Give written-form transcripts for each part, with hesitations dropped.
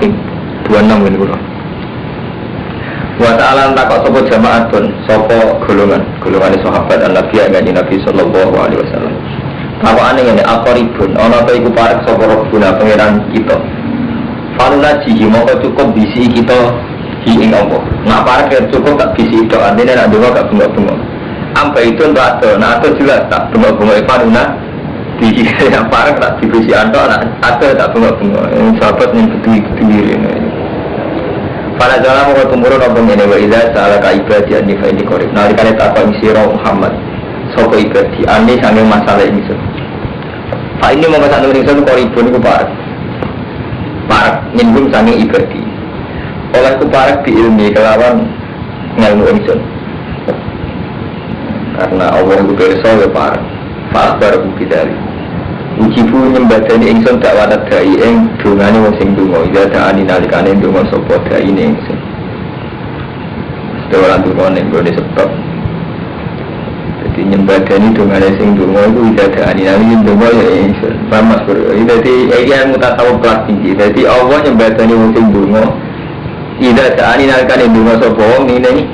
Bismillahirrahmanirrahim 26 ini kurang. Wa ta'ala takok sapa jamaatun sapa golongan sahabat Nabi kanjeng Nabi sallallahu alaihi wasallam. Takokane ngene aqribun ana ta iku parek sapa Rabbuna pangeran kita. Faluna jihi moko cukup bisi kita ing Allah. Nak parek cukup tak bisi itu artinya nak donga gak bengok-bengok. Ampe itu untuk ada, nah ada jelas tak bengok-bengok faluna di yang parek tak dibisi antok ada tak bengok-bengok. Sahabat yang betul-betul ini. Pada jalan mau tumurun abang ini wa idza sa'alaka ibadi anni fa inni qarib. Nalikane takon sira Muhammad sapa ibadi anni sange masalah ini. Fa ini mau sak nulis itu qaribun iku parek. Parek nyinggung sange ibadi. Oleh ku parek di ilmi kelawan ngelmu ingsun. Karena Allah itu pirsa ya parek. Fa baru bidari. Ujibu nyembadani ingsun tak wadah dai ing dungane wong sing donga ida daani nalikane donga sapa daine ingsun. Setelah donga ning gone sebab. Dadi nyembadani dungane sing donga iku ida daani nalikane donga ya ingsun. Pamas bro. Dadi iki yang mutasawuf kelas tinggi. Dadi Allah nyembadani wong sing donga ida daani nalikane donga sapa wong ngene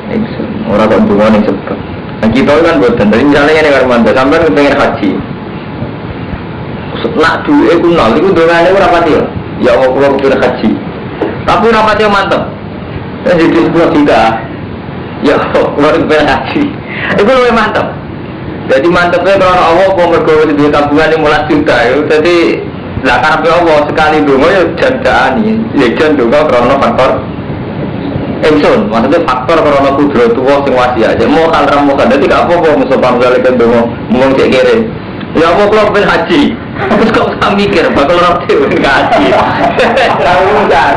ingsun. Ora kok donga ning sebab. Nah kita kan boten. Dadi misalnya ngene karo mantap sampean pengen haji. Nak duwe ku nol iku dongane ora pati ya. Ya Allah kula kepengin haji. Tapi ora pati mantep. Wis disebut tidak. Ya Allah kula kepengin haji. Iku luwih mantep. Jadi mantepnya kalau Allah kok mergo duwe tabungan 15 juta ya. Dadi lah karepe Allah sekali donga ya jandani. Ya jan donga krana faktor ingsun, maksudnya faktor krana kudrat tuwa sing wasiat. Ya mau kan ramu kan dadi gak apa-apa musuh pamjale kan donga mung cek kere. Ya Allah kula kepengin haji. Terus kok tak mikir bakal roti haji. Rawusan.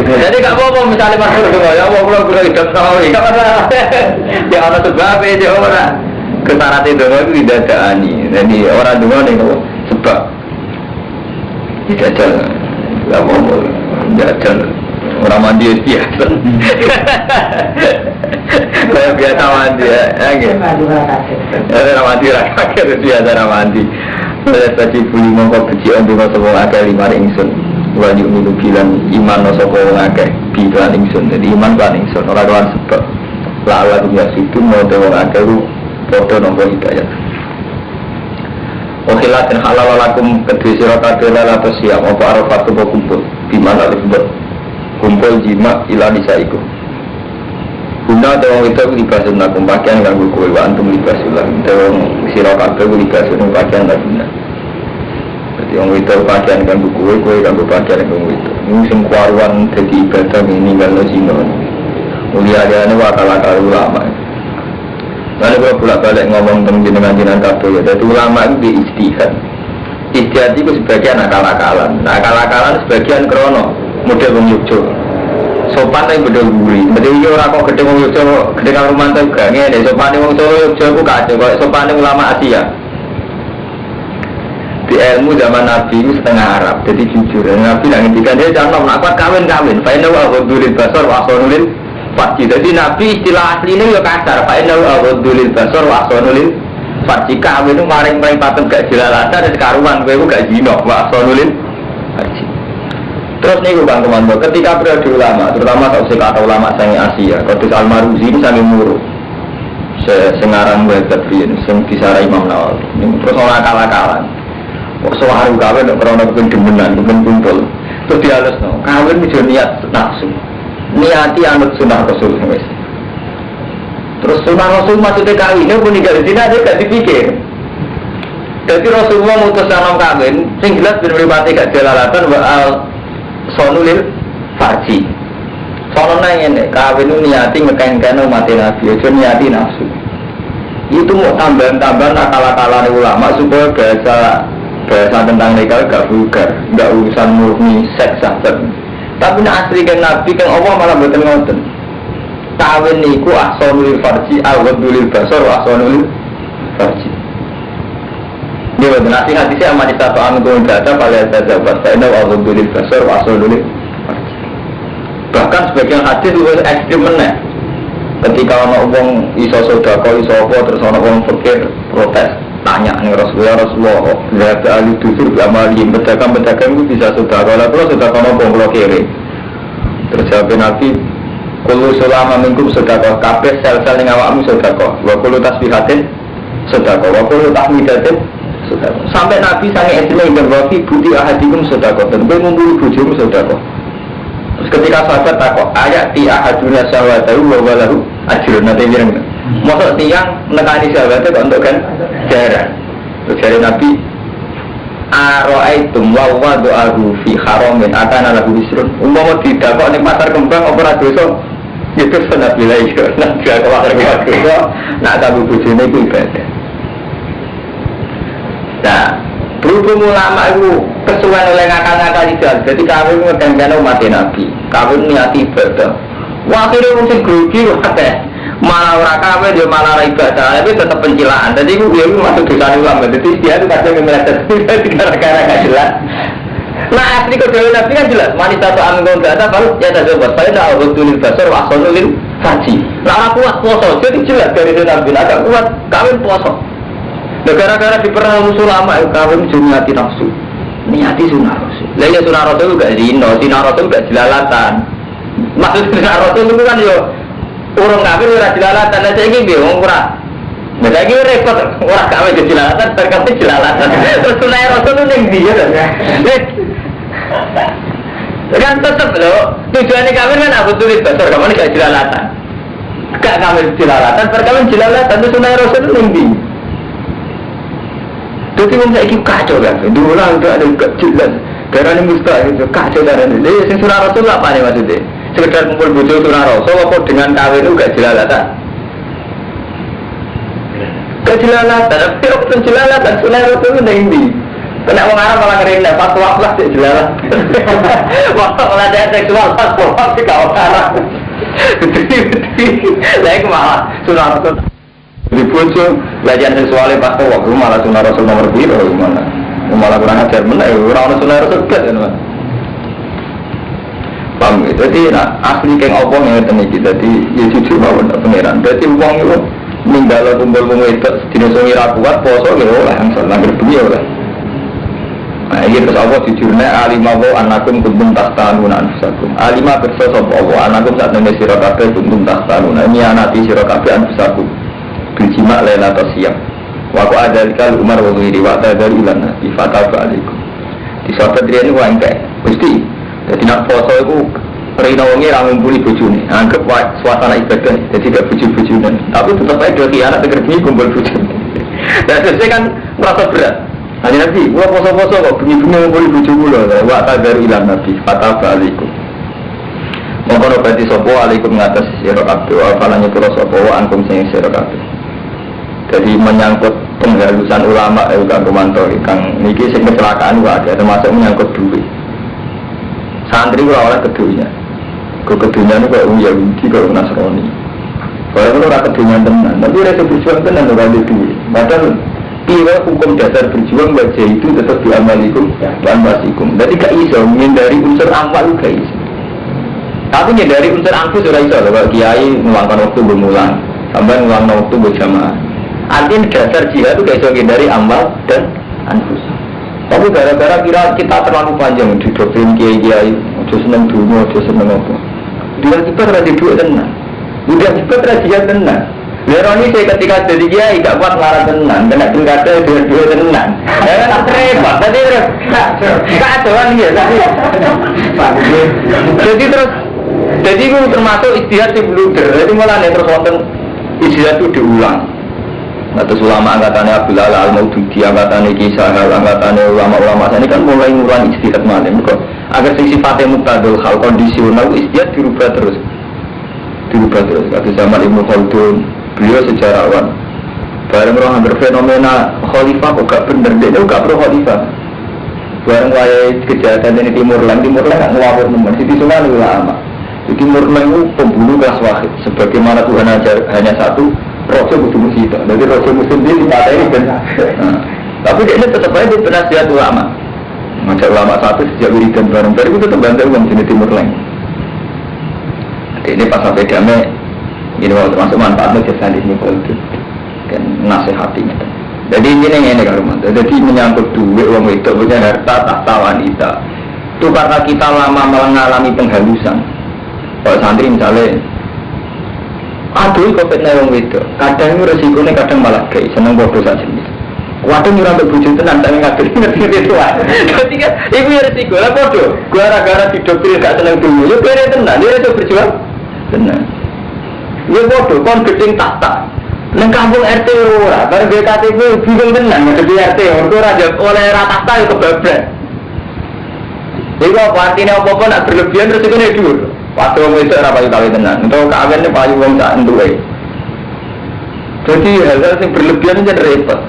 Jadi gak apa-apa misalnya masuk donga ya Allah kula kepengin hidup sawi. Ya ana sebab ya ora. Kesarate donga itu didadakani. Jadi orang donga ning sebab tidak jalan. Gak apa-apa. Jalan. Orang mandi biasa. Saya biasa mandi ya. Saya mandi rakyat biasa mandi. Saya tadi beli mongkok kecilan juga semua agak lima ingsun. Wajib milu bilang iman semua agak bilang ingsun. Jadi iman kan ingsun. Orang sebab lawan dunia situ mau dewa agak lu foto nombor hidayah. Okhilatin halal lakum kedua sirakatil atau siap. Apa arafat tubuh kumpul. Dimana disebut kumpul jima ila nisaiku. Guna tewang itu libasun lakum pakaian ganggu kue wa antum libasun lakum. Tewang sirakatil libasun pakaian laguna. Jadi orang itu pakaian ganggu kue ganggu pakaian ganggu itu. Ini singkuaruan jadi ibadah ini kalau zino. Mulia-mulia ini wakal-wakal ulama. Lalu kalau bolak-balik ngomong tentang jenengan-jenengan kabel ya. Jadi ulama itu di ijtihad. Ijtihad itu sebagian akal-akalan. Nah akal-akalan sebagian krono model wong Yogyo. Sopan yang bedol guri. Jadi ini orang kok gede wong Yogyo, gede kang rumah itu gak ngene. Sopan yang wong Solo Yogyo itu kacau. Kalau sopan yang ulama Asia. Di ilmu zaman Nabi itu setengah Arab. Jadi jujur. Nabi yang ngintikan dia jangan nak kuat kawin-kawin. Fa'inau al-ghudulil basar wa asonulil fadji. Jadi Nabi istilah aslinya ya kasar. Fa'inau al-ghudulil basar wa asonulil fadji. Kawin itu maring-maring patung gak jelalatan. Dan sekaruan itu gak jino wa asonulil fadji. Terus nih bang teman-teman, ketika periode ulama, terutama sausik atau ulama sangi Asia, Qudus Al-Maruzi ini sangi muru, sengarang buat Rian, sing disara Imam Nawawi. Terus orang kalah-kalah, soal kawin untuk orang kepen demenan, kepen kumpul, terus dialus no, kawin itu niat nafsu, niati anut sunnah Rasul semesta. Terus sunnah Rasul maksudnya kawinnya pun tinggal di sini ada gak dipikir. Jadi Rasulullah mutus salam kawin, sing jelas bermati gak jelalatan sonulil farji. Soalnya nanya kawin itu niati ngekain-kain mati Nabi, itu niati nafsu. Itu mau tambahan-tambahan akal-akalan ulama supaya bahasa tentang nikah gak vulgar, gak urusan murni seks saja. Tapi asli kan Nabi kan Allah malah betul ngoten. Kawin niku ahsanul farji, al-ghadulil basar wa ahsanul farji. Dia berarti hati saya amat satu anggung data pada sahabat saya itu al-ghadulil basar wa ahsanul farji. Bahkan sebagian hadis itu ekstrim meneh. Ketika orang iso sodako, iso apa, terus orang fakir protes. tanya nih Rasulullah, lihat ahli dusur amalin pedagang itu bisa sudah kalau sudah kalau kiri. Terus jawab Nabi, kulo selama minggu sudah kau kabeh sel-sel yang awakmu sudah kau, wakulu tasbihatin sudah kau, wakulu tahmidatin sudah kau. Sampai Nabi sange esme ingin wafi budi ahadikum sudah kau, dan gue ngumpuli bujumu sudah kau. Terus ketika sahabat takut ayat ti ahaduna syawatahu wa walahu ajrun nanti bilang, maksud tiang menekani sahabatnya untuk kan jarak. Terus dari Nabi, aro'aitum wa wadu'ahu fi haramin atana lahu isrun. Umpama tidak kok ning pasar kembang opera dosa. Itu sunat bila itu. Nah, dia ke pasar kembang dosa, nak tabu bojone iku ibadah. Nah, berhubung ulama itu kesuwen oleh ngakal-ngakal jalan. Jadi kawin ngedang-dang umat Nabi. Kawin niati ibadah. Wah, akhirnya mesti grogi wae. Malah orang kawin dia malah ibadah, tapi tetap pencilaan. Jadi dia masuk dosa ulama. Jadi dia itu kadang meleset gara-gara nggak jelas. Nah asli kedua Nabi kan jelas. Wanita tu ambil kata baru ya tak jawab. Saya dah betul dasar wasolulil haji. Nah kuat puasa jadi jelas dari Nabi agak kuat kawin puasa. Gara-gara diperang musuh lama kawin niati nafsu, niati sunnah rasul. Lainnya sunnah rasul juga zino, sunnah rasul juga jelalatan. Maksud sunnah rasul itu kan yo urung kawin ora jelalatan, nek iki piye wong ora. Nek iki repot ora kawin jelalatan, terkait jelalatan. Terus sunah rasul ning ndi ya? Kan tetep lho, tujuane kawin kan aku tulis basar, kamu gak jelalatan. Gak kawin jelalatan, perkawin jelalatan itu sunah rasul ning ndi? Jadi orang saya kacau kan, dua orang itu ada jelas. Karena ini mustahil itu kacau darah ini. Jadi yang surah rasul apa nih maksudnya? Sekedar kumpul bujuk surah rasul, apa dengan kawin itu gak jelalatan? Gak jelalatan, tapi waktu jelalatan surah rasul itu ini. Kena orang Arab malah ngerindah, fatwa lah sih jelalatan. Waktu pelatihan seksual, fatwa sih kau Arab. Saya malah surah rasul. Di puncak belajar seksualnya pas tuh waktu malah sunnah rasul nomor biru gimana? Malah kurang ajar mana? Orang sunnah rasul kan? Paham? Jadi nak asli keng opong yang terjadi. Jadi ya jujur bahwa tak pengiran. Jadi opong itu meninggal kumpul itu jenis orang kuat poso gitu lah yang salah berbunyi lah. Nah ini terus Allah jujurnya alimawo anakum kuntum tastanuna anfusakum. Alimah bersosok Allah anakum saat nene sirakabe kuntum tastanuna. Ini anati sirakabe anfusakum. Berjimak lain atau siang. Waktu ada kali Umar wali riwayat dari ulama di fatal balikum. Di sahabat dia ini wang kayak mesti. Jadi nak poso itu rinowngi rangumpuli bujuni. Anggap suasana ibadah. Jadi tidak buju-bujunan. Tapi tetap aja dua kiamat terkini kumpul bujuni. Dan sesuai kan merasa berat. Hanya nanti, gua poso-poso kok bunyi-bunyi ngumpuli bujumu loh. Waktu dari ulama di fatal balikum. Mengkono berarti sopo alaikum ngatas sirakabe. Wafalanya pura sopo ankum sing sirakabe. Jadi menyangkut penghalusan ulama Kang Romanto, Kang niki sing kecelakaan wae termasuk menyangkut duit. Santri ora oleh kedunya. Kedunya niku kok Yahudi kok Nasrani. Kalau ora kedunya tenan, tapi ora berjuang tenan ora duit. Padahal piye hukum dasar berjuang wajah itu tetap diamalikum dan basikum. Jadi gak iso menghindari unsur amal gak iso. Tapi dari unsur anfus ora iso lho kiai meluangkan waktu bermulang, sampai meluangkan waktu berjamaah. Artinya dasar jihad itu bisa dari amal dan anfus. Tapi gara-gara kira kita terlalu panjang di doktrin kiai-kiai, udah seneng dunia, udah seneng apa. Dia cepat rajin duit tenang, udah cepat rajin tenang. Leroni saya ketika jadi kiai gak kuat marah tenang, kena tingkatnya duit tenang. Ya kan repot, tadi terus kacauan dia. Jadi terus, jadi itu termasuk istihad di blunder. Jadi malah nih terus wonten istihad itu diulang. Atas ulama angkatannya Abdul Al-Maududi, angkatannya Kisah, angkatannya ulama-ulama ini kan mulai ngulang istihad malam. Agar sifatnya muktadul hal kondisional istihad dirubah terus. Kata zaman Ibnu Khaldun, beliau sejarawan. Bareng orang berfenomena khalifah kok gak bener, dia gak perlu khalifah. Bareng wayai kejahatan ini Timur Leng gak ngawur teman. Siti semua ulama. Di Timur Leng itu pembunuh kelas wahid. Sebagaimana Tuhan ajar hanya satu. Rasul Muslim kita, jadi Rasul Muslim dia dipatahi benar. Tapi dia tetap aja di penasihat ulama. Macam ulama satu sejak wiridan bareng dari itu tetap bantu uang sini Timur Leng. Ini pas sampai damai, ini waktu masuk manfaatnya jasa di sini politik dan nasihatinya. Jadi ini kan rumah. Jadi menyangkut duit uang itu punya harta tahta wanita. Itu karena kita lama mengalami penghalusan. Kalau santri misalnya, aduh COVID-19 uang itu, kadang itu resikonya kadang malah kayak seneng bodoh saja. Waduh nyurang untuk bujuk tenang, tapi ngerti itu lah. Jadi kan, itu ya resiko lah bodoh. Gara-gara didoktrin gak seneng dulu, ya beri tenang, dia itu berjuang tenang. Ya bodoh, kon gedeng tahta. Neng kampung RT ora, bareng BKTP bingung tenang, ada di RT, orang raja oleh rata tahta itu kebablas. Jadi apa artinya apa-apa nak berlebihan terus itu dulu. Waktu orang itu orang paling kawin tenang, untuk kawinnya paling orang tak entuai. Jadi hal-hal yang berlebihan itu repot.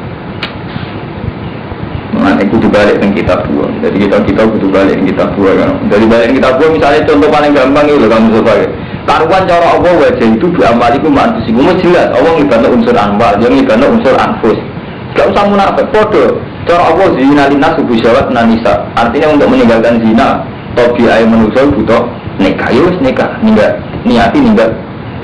Mengenai kudu balik dengan kitab dua. Jadi kita kudu balik dengan kitab dua kan. Dari balik kitab dua misalnya contoh paling gampang itu kamu sebagai karuan cara Allah wajah itu diamaliku mantusi. Kamu jelas Allah ngibana unsur anwar, dia ngibana unsur anfus. Gak usah munafik, podo. Cara Allah zina linas subuh syawat nanisa. Artinya untuk meninggalkan zina, tobi ayat manusia butuh nikah. Yus nikah, niati ninggal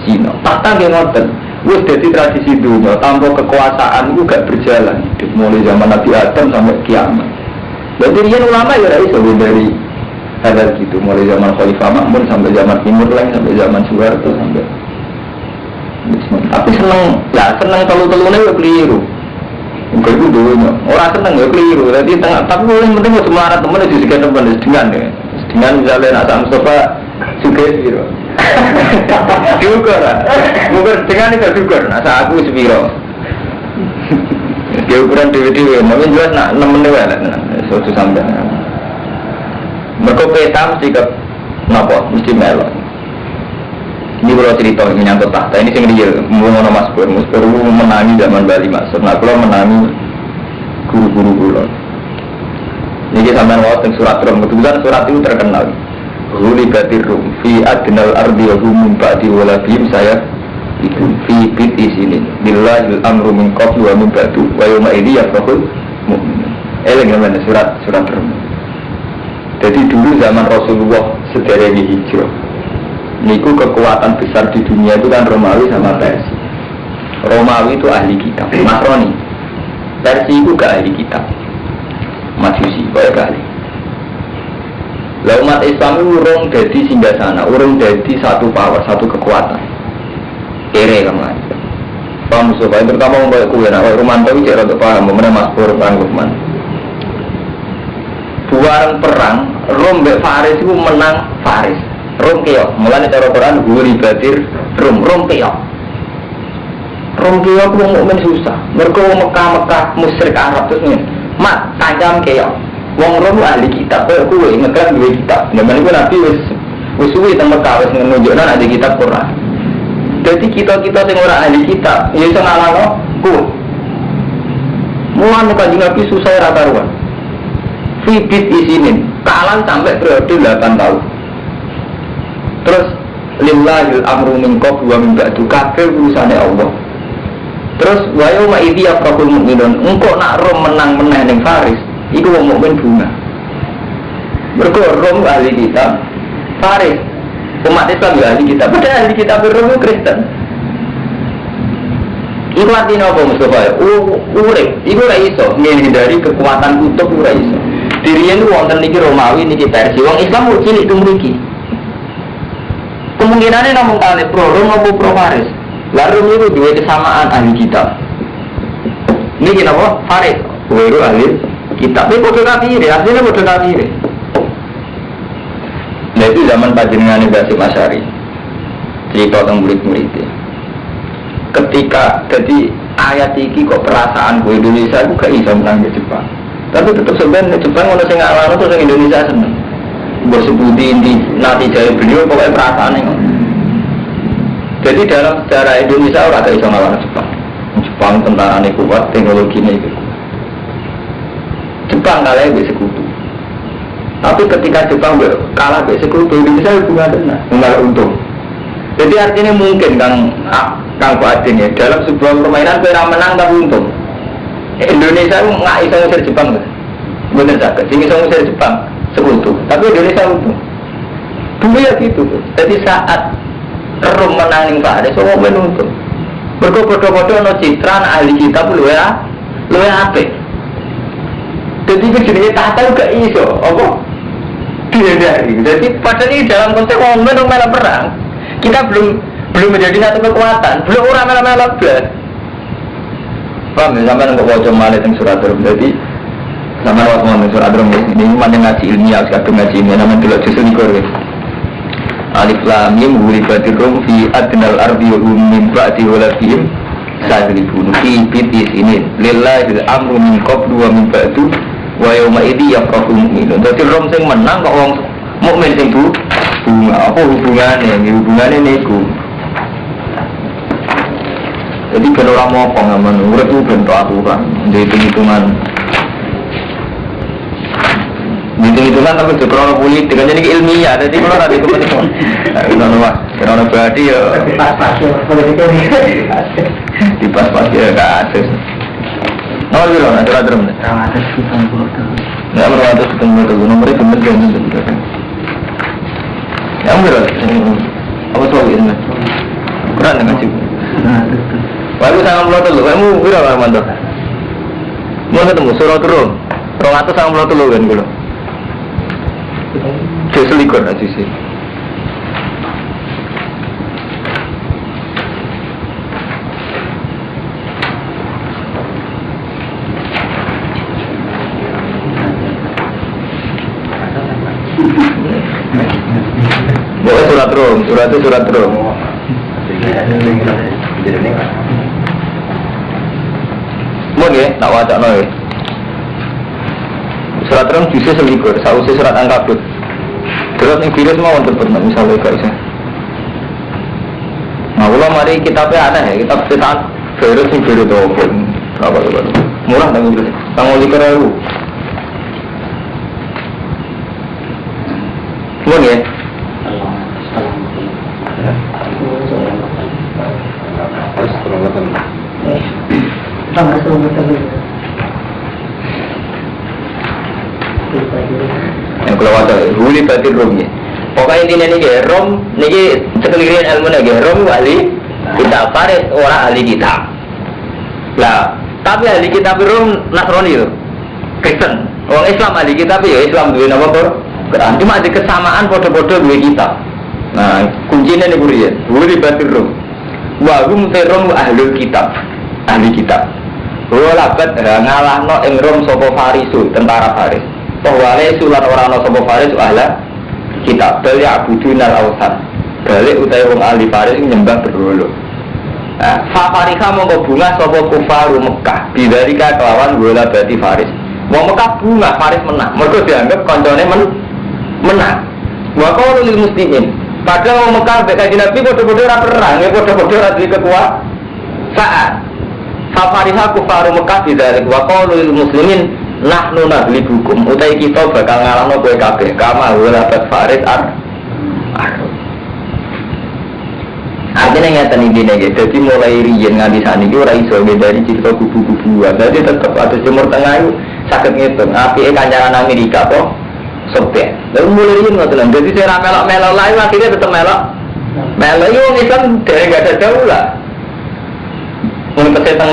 zina. Tahta yang ngoten. Wes jadi tradisi dunia, tanpa kekuasaan itu gak berjalan. Mulai zaman Nabi Adam sampai kiamat. Jadi dia ulama ya iso dari hadal gitu. Mulai zaman Khalifah Ma'mun sampai zaman Timur Leng, sampai zaman Soeharto sampai. Tapi seneng telu-telune ya keliru. Enggak itu dulu, orang seneng ya keliru. Jadi tapi paling penting cuma ada temen di sekitar teman dengan misalnya nak Mustafa juga gitu. Juga lah, bukan dengan itu juga. Nasa aku sepiro. Dia ukuran dewi-dewi, tapi jelas nak 6 menit lah, suatu sampai. Mereka peta mesti ke, napa mesti melon. Ini kalau cerita menyangkut tahta ini sing real, mengono Mas Pur menangi zaman Bali Mas. Nah, kalau menangi guru-guru kula. Niki sampean waos teng surat Rum, kebetulan surat itu terkenal. Ghulibatir Rum fi adnal ardi wa hum min ba'di walabihim saya itu fi biti sini. Billahil amru min qablu wa min ba'du wa yawma idzi yafrahul mu'minun. Dengan surat Rum. Jadi dulu zaman Rasulullah sedherek hijrah. Niku kekuatan besar di dunia itu kan Romawi sama Persia. Romawi itu ahli kitab, Nasrani. Persia itu gak ahli kitab, Majusi, boleh kali. Lah umat Islam itu urung jadi singgah sana, urung jadi satu power, satu kekuatan. Kere kamu aja. Paham supaya terutama membawa kue, nak Romanto itu cara untuk paham, mana Mas Pur, Bang Lukman. Buang perang, Rom be Faris itu menang Faris. Rom keok, mulanya cara Quran guri batir Rom keok. Rom keok itu mukmin susah. Mereka Mekah musyrik Arab terus nih. Mak tajam keok. Wong Rom ahli kitab, kue ngekan dua kitab. Zaman itu Nabi wis suwi teng Mekah wis menunjukkan ada kitab Quran. Jadi kita sing ora ahli kitab, ya iso ngalahno kue. Mulane Kanjeng Nabi susah ra karuan. Fibit isinin, kalah sampai periode 8 tahun. Terus lillahil amru min qablu wa min ba'du, kafir urusane Allah. Terus wa yauma idzi yafrahul mu'minun, engko nak Rom menang ning Faris, iku wong mukmin bunga. Mergo Rom ahli kitab, Faris umat Islam ya ahli kitab, padahal ahli kitab Rom Kristen. Iku artinya apa Mustafa? Urip, iku ora iso menghindari kekuatan kutub ora iso. Dirinya itu wonten niki Romawi niki Persia, wong Islam kok cilik tumriki. Kemungkinannya namun kali pro Rom maupun pro Faris. Lalu itu dua kesamaan ahli kitab. Ini kenapa? Faris, baru ahli kitab. Ini bodoh kafir, aslinya bodoh kafir. Nah itu zaman panjenengan Basim Asy'ari. Cerita tentang murid-muridnya. Ketika jadi ayat ini kok perasaan gue Indonesia itu gak bisa menang ke Jepang. Tapi tetap sebenarnya Jepang kalau saya ngalami terus Indonesia seneng. Bersebuti inti nanti jaya beliau pokoknya perasaan ini. Jadi dalam sejarah Indonesia orang ada iso ngalahin Jepang tentaranya kuat, teknologinya itu. Jepang kalah di sekutu. Tapi ketika Jepang kalah di sekutu, Indonesia bunga tenang, bunga untung. Jadi artinya mungkin Kang Fuadin ya dalam sebuah permainan pernah menang tapi untung. Indonesia nggak iso ngusir Jepang, bener sakit. Jadi iso ngusir Jepang sekutu, tapi Indonesia untung. Dulu ya gitu. Jadi saat Rom menang ning Faris, semua menuntung. Berko-berko no citra ahli kitab lu ya, luwe apik. Jadi begini tahta gak iso, apa? Dihindari. Jadi padahal ini dalam konteks momen malah perang, kita belum menjadi satu kekuatan, belum orang malah belas. Paham ya, sampai nengok wajah malah yang surat Rum. Jadi sama waktu ngomong surat Rum ini mana ngaji ilmiah, kadang ngaji ilmiah namanya tidak justru dikorek. Alif lam mim ghulibatir rum fi adnal ardi wa hum min ba'di walafihim sadribun fi bitis ini lillahil amru min qablu wa min ba'du wa yawma idhi yafrahu mu'minun. Jadi rum sing menang kok wong mukmin sing bunga apa hubungannya niku. Jadi kalau orang mau pengaman urip itu bentuk aturan jadi hitung-hitungan tapi sekolah politik kan jadi ilmiah. Jadi kalau ada itu teman-teman kita nama karena berarti ya di pas-pas ya ke atas nomor bilang ada terus nggak berada setengah nomor itu benar yang berat apa soal ini kurang dengan sih baru sangat belum dulu kamu berapa mantu mau ketemu surat turun orang atas sangat belum dulu kan dulu saya selikur aja sih. Boleh surat rum. Mau ya, nak wajak noy. Surat rum bisa selikur, sausi surat Ankabut. Terus yang virus mau untuk pernah misalnya guys. Nah, kalau mari kitabnya ada ya, kitab setan virus yang virus itu berapa murah dan virus. Tanggal 3.000. Mau ya? Yang kalau ada huli batin romnya. Pokoknya intinya nih rom nih sekeliling ilmu nih rom ahli kita farid orang ahli kita. Lah tapi ahli kita rom Nasrani itu Kristen. Orang Islam ahli kita ya Islam dua nama Quran. Cuma ada kesamaan foto-foto dua kita. Nah kuncinya nih buri ya huli batin rom. Wahum terom ahli kitab. Walakat ngalah no engrom sopo farisu tentara Faris. Wale sulan orang no sopo Faris ahla kitab. Beli abudunal awsan. Balik utai wong ahli Faris nyembah berhala. Fafarika mongko bunga sopo kufaru Mekah. Bidarika kelawan bola berarti Faris. Wong Mekah bunga Faris menang. Mereka dianggap koncone menang. Waqalu lil muslimin. Padahal wong Mekah mek kanjeng Nabi padha-padha ora perang, ya padha-padha ora duwe kekuasaan. Fafariha kufaru Mekah bidzalik wa qalu lil muslimin nahnu naghlibukum utai kita bakal ngalahno kowe kabeh kama walabat farid artinya ngeten iki nek dadi mulai riyen nganti saniki ora iso dari cerita kubu-kubuan. Dadi tetep ada Timur Tengah itu saged ngitung apike kancaran Amerika apa Soviet. Lalu mulai riyen ngoten. Dadi saya melok-melok lain akhirnya tetep melok yo Islam dari enggak ada daulah. Menempatkan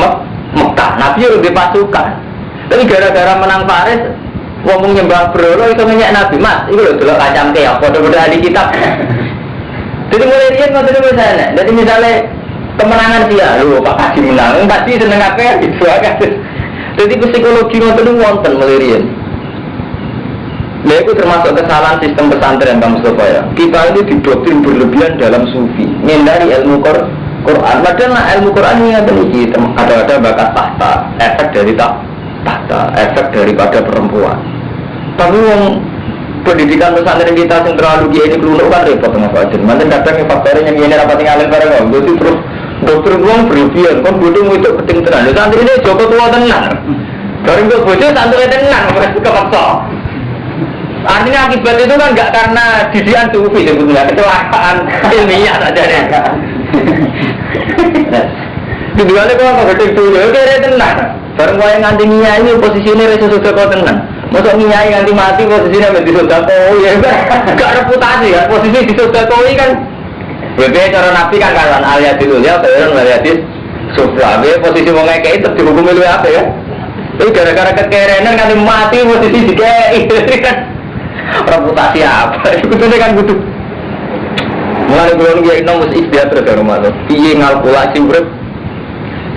Mekah, Nabi udah dipasukan. Tapi gara-gara menang Faris, ngomong nyembah berhala itu ngeyak Nabi Mas. Itu loh dulu kacang keok, kode-kode ahli kitab. Jadi mulai dia ngotot misalnya. Jadi misalnya kemenangan dia, lu Pak Haji menang, pasti seneng apa gitu aja. Jadi psikologi ngotot wonten mulai dia. Nah itu termasuk kesalahan sistem pesantren Bang Mustafa ya. Kita ini didoktrin berlebihan dalam sufi, menghindari ilmu Quran. Padahal ilmu Quran ini ada bakat tahta, efek dari tahta, efek daripada perempuan. Tapi yang pendidikan pesantren kita yang terlalu dia ini kelulu kan repot dengan fajar. Mantan kadang faktornya yang ini rapat tinggalin bareng om. Jadi terus dokter uang berlebihan, kan bodoh itu penting tenan. Santri ini Joko tua tenang. Dari gue bodoh santri tenang, mereka kepaksa. Artinya akibat itu kan nggak karena didikan sufi sebetulnya, kecelakaan ilmiah saja deh. Tujuannya kok nggak gede dulu, oke dia tenang. Bareng kau yang nganti nyai posisinya rasa sudah kau tenang. Masuk nyai nganti mati posisinya menjadi sudah kau ya gak reputasi kan posisi di sudah kau kan. Berbeda cara nabi kan kawan alias dulu ya, kawan alias sudah. Posisi mau ngekei tetap dihukum itu apa ya? Itu gara-gara kekerenan kan mati posisi dikei. Reputasi apa? Itu kan butuh. Mulai bulan dia itu mesti istiadat terus ya rumah tu. Piye ngalkulasi urip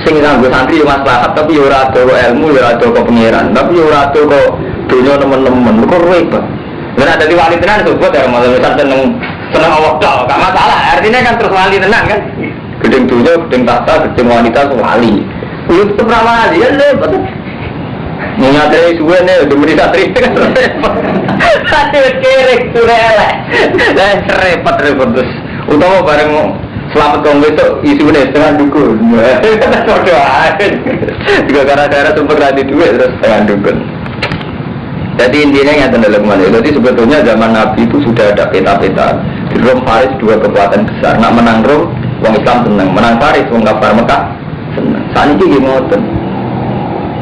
sing nganggo santri maslahat tapi ora ada ilmu, ora ada kepengiran, tapi ora ada kok dunia teman-teman. Kok repot. Nek ada di wali tenan itu buat ya rumah misal seneng Allah tok, gak masalah. Artinya kan terus wali tenan kan. Gedeng dunia, gedeng tahta, gedeng wanita wali. Itu tetap ramah aja kan repot. Nyatanya suwe nih, udah beri satri kan repot. Aduh kerek suwe elek. Dan repot terus. Utama bareng selamat kamu besok isu nih setengah dukun. Juga gara-gara sumber tadi duit terus setengah dukun. Jadi intinya yang dalam mana? Jadi sebetulnya zaman Nabi itu sudah ada peta-peta. Di Rom Faris dua kekuatan besar. Nak menang Rom, orang Islam senang. Menang Faris, orang kafir Mekah senang. Saat ini gini ngoten.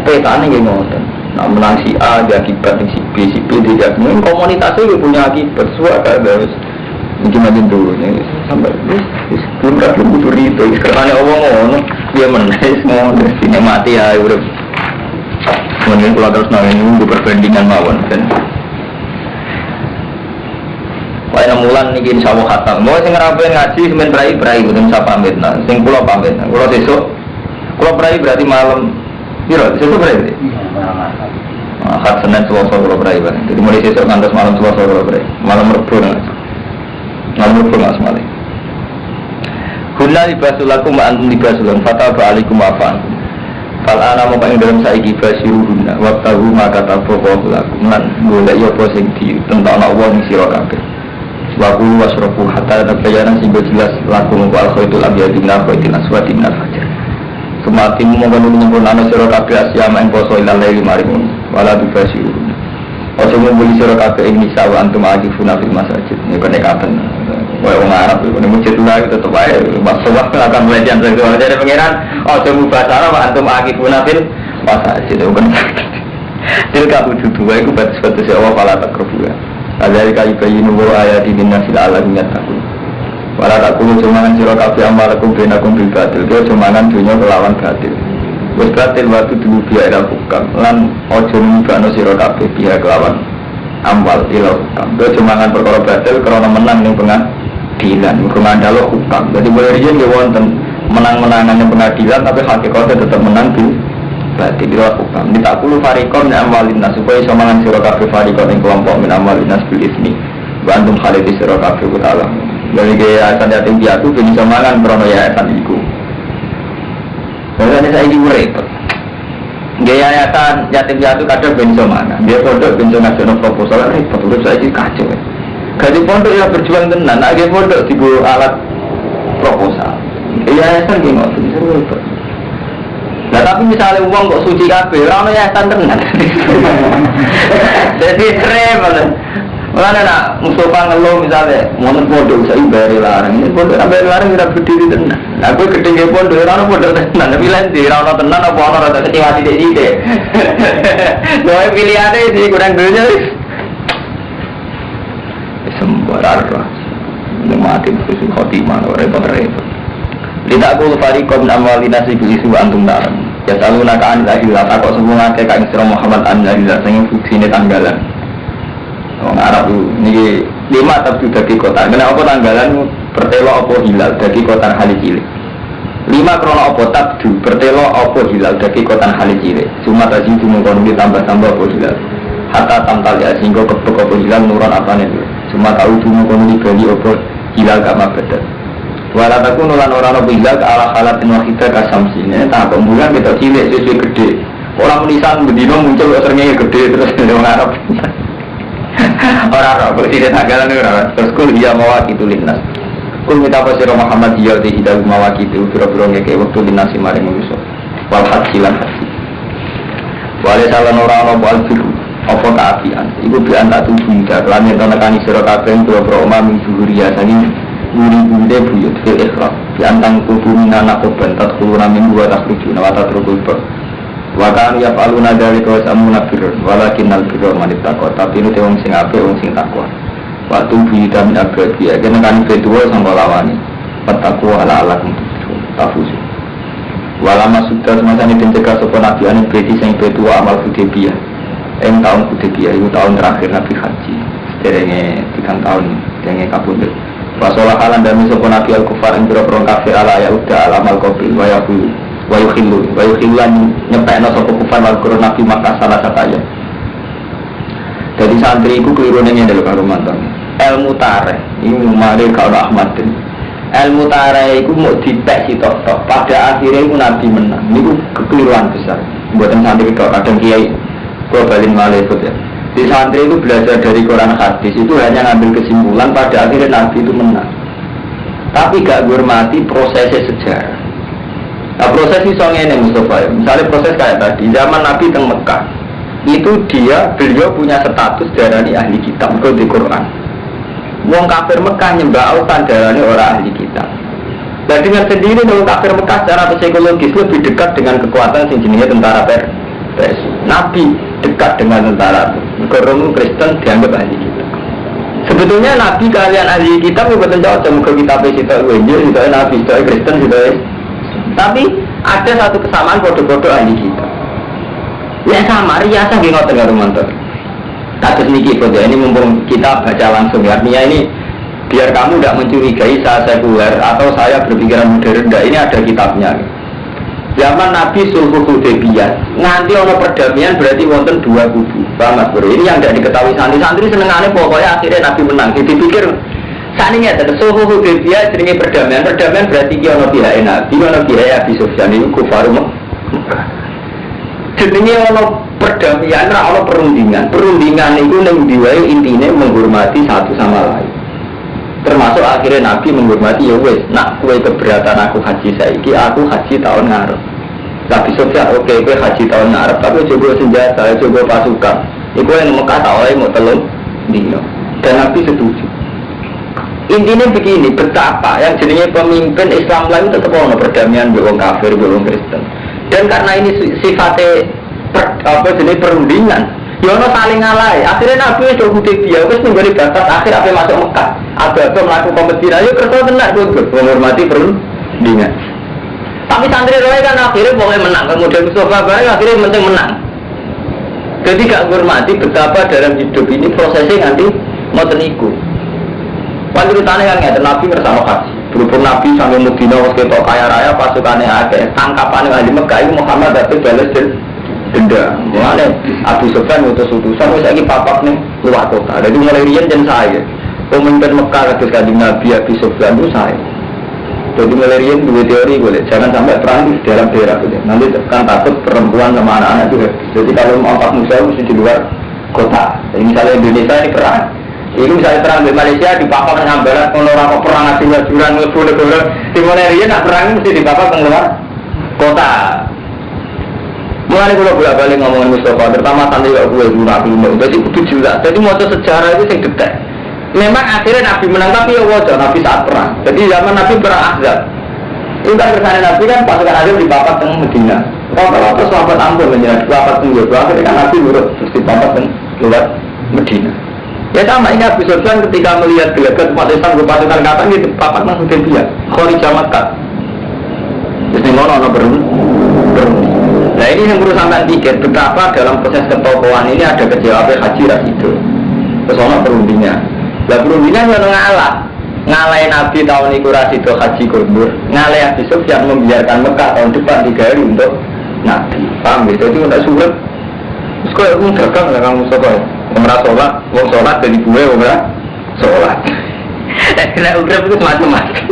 Petanya gini ngoten. Nak menang si A, dia akibat si B, dia akibat. Komunitasnya punya akibat. Suara harus cuma dulu nih sampai puncak butuh itu. Karena orang dia menaik semua sini mati ya udah. Mungkin kalau terus nunggu perbandingan mawon kan. Wah, 6 bulan nih insya Allah khatam. Mau sing ngerapain ngaji semen berai betul saya pamit nah. Sing pulau pamit. Kalau besok, kalau berai berarti malam. Biro, besok berai. Hak Senin Selasa kalau berai kan. Jadi mulai besok ngantos malam Selasa kalau berai. Malam Rabu malam Rabu nggak semali. Guna libasulakum antum libasulakum fataba alikum afan. Kalau anak mau pengen dalam saiki basiruhuna waktu maka taboh lakum lan boleh ya posing di tentang Allah ning sira kabeh. Wa qul wasrafu hatta tabayyana sing jelas lakum wal khaitul abyad min al-khaitil aswad min al-fajr. Semakin mongkon nyempurnane sira kabeh asyama ing poso ilal laili maring wala basiruhuna. Ojo membeli sira kabeh ing nisa wa antum akifuna fil masajid. Ini pendekatan orang Arab itu masjid lagi tetap aja masalah akan belajar seksual jadi pengiran coba bahasa Arab antum akifuna fil masajid itu kan tilka wujud dua itu batas-batas ya Allah fala takrubu ya dari kayu bayinu wa ayati minnasil alamin yattaqun wala takunu cumangan sira kabeh amalakum bainakum bil batil dia cumangan dunya kelawan batil wis batil waktu dulu biya ila hukam lan ojo nyibano sira kabeh biya kelawan amal ila hukam dia cumangan perkara batil karena menang ning pengadilan mengandalo hukam jadi boleh riyen nggih wonten menang-menangan yang pengadilan tapi hakikatnya tetap menang di berarti di luar hukam ditakulu farikon min amalin nas supaya iso mangan sira kabeh farikon ing kelompok min amalin nas bil ismi wa antum khalidi sira kabeh ta'ala dari gaya asan yatim piatu ben iso mangan krono yayasan iku Makanya saya ini repot gaya yayasan yatim piatu kadang ben iso mangan dia pondok ben iso ngajono proposal repot urip saya iki kacau gaji pondok ya berjuang tenan agak pondok digo alat proposal yayasan ki ngoten seru repot. Nah tapi misalnya uang kok suci kabeh, ora ono yayasan tenan. Jadi repot. Mana nak Mustafa ngeluh misalnya, mau pondok saya bayar larang, ini pondok bayar larang tidak berdiri tenan. Aku ketinggi pondok, ora ono pondok tenan, tapi lain di ora ono tenan apa ono rada kecewa sithik-sithik. Lha pilihane iki kurang dunya. Sembarang. Mati itu khotimah repot-repot. Tidak aku fariqom amalina sibisu antum dalam. Ya saluna ka an lahillah takok semua ngake ka Isra Muhammad an lahillah sing fuksine tanggalan. Wong Arab niki 5 tabdu dadi kota. Kena apa tanggalan pertelo apa hilal dadi kota hali cilik. 5 krono apa tabdu pertelo apa hilal dadi kota hali cilik. Cuma tadi mungkon ditambah-tambah apa hilal. Hatta tamtal ya singgo kepek apa hilal nuron apane. Cuma tahu cuma kono dibeli apa hilal gak mabedat. Walataku nulan orang hilal ke ala halat wahidah kasamsi. Ini tak bulan kita cilik sesuai gede. Orang menisan bedino muncul seringnya gede terus orang Arab. Orang Arab tidak tagalan orang. Terus kul dia mawaki tulinas. Kul kita pasir Muhammad dia di hidup mawaki itu pura-pura ngeke waktu dinasi maring manusia. Walhat silan hati. Wale salan orang buat biru. Apa keapian? Ibu bian tak tujuh hingga. Kelan yang tanahkan isra kabeng pura-pura omah min zuhuria sani. Budi-budi buyut fil ikhlas diantang kubumi anak koban tadkhuluna min wa takhrujuna wa tatrukul bar wa kan yaf'aluna dzalika wa samuna birr walakinnal birra man ittaqa tapi ini wong sing apik wong sing takwa wa tubi min abadi ya kene kan kedua sangka lawani takwa ala alakum tafus Walama sudah semasa ini pencegah sopan Nabi ane beti sing betu amal Hudaybiyah. Tahun Hudaybiyah itu tahun terakhir Nabi haji. Derenge 3 tahun derenge kabundut. Wasolah kalan dan sopan Nabi al-kufar yang berperang kafir ala ya udah alamal qabil wa yukhillan nyepekno sapa kufar wal qur'an Nabi Makkah salah sataya. Jadi santri iku keliru ning ndel karo mantan. Ilmu tarikh iku mari karo Ahmad. Ilmu tarikh iku mau dipek sitok-tok. Pada akhirnya iku Nabi menang. Niku kekeliruan besar. Mboten santri kok kadang kiai kok balik malih ya. Di santri itu belajar dari Quran hadis itu hanya ngambil kesimpulan pada akhirnya Nabi itu menang. Tapi gak hormati prosesnya sejarah. Nah proses itu ngene Mustafa. Misalnya proses kayak tadi zaman Nabi teng Mekah itu beliau punya status darani ahli kitab kok di Quran. Wong kafir Mekah nyembah autan darani orang ahli kitab. Dan dengan sendiri wong kafir Mekah secara psikologis lebih dekat dengan kekuatan sing jenenge tentara Persia. Nabi dekat dengan tentara. Orang Kristen dianggap ahli kitab. Sebetulnya Nabi kalian ahli kitab bukan jauh sama kitab kita Injil, kita Nabi, kita Kristen, kita. Tapi ada satu kesamaan bodoh-bodoh ahli kitab. Ya sama, riasa nggih ngoten karo manten. Kados niki foto ini mumpung kita baca langsung ya. Artinya ini biar kamu tidak mencurigai saya sekuler atau saya berpikiran modern. Ini ada kitabnya. Zaman Nabi Sulhul Hudaybiyah nganti ono perdamaian berarti wonten 2 kubu. Paham Mas Bro? Ini yang tidak diketahui santri-santri senengane pokoknya akhirnya Nabi menang. Jadi pikir saat ini ada Sulhul Hudaybiyah jenenge perdamaian. Perdamaian berarti ki ono pihak Nabi, ono pihak Abi Sufyan iku kufar Mekah. Jenenge ono perdamaian, ora ono perundingan. Perundingan itu ning diwae intine menghormati satu sama lain. Termasuk akhirnya Nabi menghormati ya wes, nak kue keberatan aku haji saiki, aku haji tahun ngarep. Nabi Sufyan oke, kue haji tahun ngarep, tapi coba senjata, coba pasukan. Iku yang Mekah tak oleh mau telung dino. Dan Nabi setuju. Intinya begini, betapa yang jenenge pemimpin Islam lain tetap ono perdamaian dengan kafir, dengan Kristen. Dan karena ini sifatnya jenis perundingan, ya ono saling ngalai. Akhirnya Nabi itu Hudaybiyah wis menjadi batas akhir apa masuk Mekah. Ada melakukan kompetisi, ayo kerja tenar menghormati perundingan. Tapi santri roy kan akhirnya boleh menang. Kemudian Mustafa Bayi akhirnya penting menang. Jadi gak menghormati betapa dalam hidup ini prosesnya nanti mau teniku. Ceritanya kan nggak Nabi bersama haji. Berhubung Nabi sampai Medina waktu itu kaya raya pasukannya ada. Tangkapan ahli Mekah itu Muhammad tapi balas denda. Mulanya Abu Sufyan utusan wis lagi papak nih luar kota. Jadi mulai rian dan saya. Pemimpin Mekah ketika Kanjeng Nabi Abu Sufyan itu saya. Jadi mulai rian dua teori boleh. Jangan sampai perang di dalam daerah itu. Nanti kan takut perempuan sama anak-anak juga. Jadi kalau mau empat musuh mesti di luar kota. Jadi misalnya Indonesia ini perang. Ini misalnya perang di Malaysia di papak ngambaran kalau orang perang asing juran ngepul-ngepul di Malaysia nak perang mesti di papak keluar kota. Mulai kalau bolak-balik ngomongin Mustafa, terutama santri kalau gue guna ilmu, jadi itu juga. Jadi mau sejarah itu yang detek. Memang akhirnya Nabi menang tapi ya wajah Nabi saat perang. Jadi zaman Nabi perang Ahzab. Itu kan kesannya Nabi kan pasukan Ahzab di papak tengah Medina. Kalau terus sahabat ampun menjadi papak tengah akhirnya kan Nabi nurut terus di papak tengah Medina. Ya sama ini Abu Sufyan ketika melihat gelagat umat Islam ke pasukan kata ini papat langsung dia Kharijah Makkah. Terus ini ngono berunding. Nah ini yang perlu sampai pikir betapa dalam proses ketokohan ini ada kejawabnya haji ras itu. Terus ono perundingan. Lah perundingan yang ngalahin Nabi tahun itu ras itu haji kundur. Ngalahin Abu Sufyan membiarkan Mekah tahun depan 3 hari untuk Nabi. Paham gitu itu tidak sulit. Terus kok aku dagang nggak kamu Mustafa? Merah sholat, wong sholat jadi gue merah sholat. Kena ugrab itu macam-macam.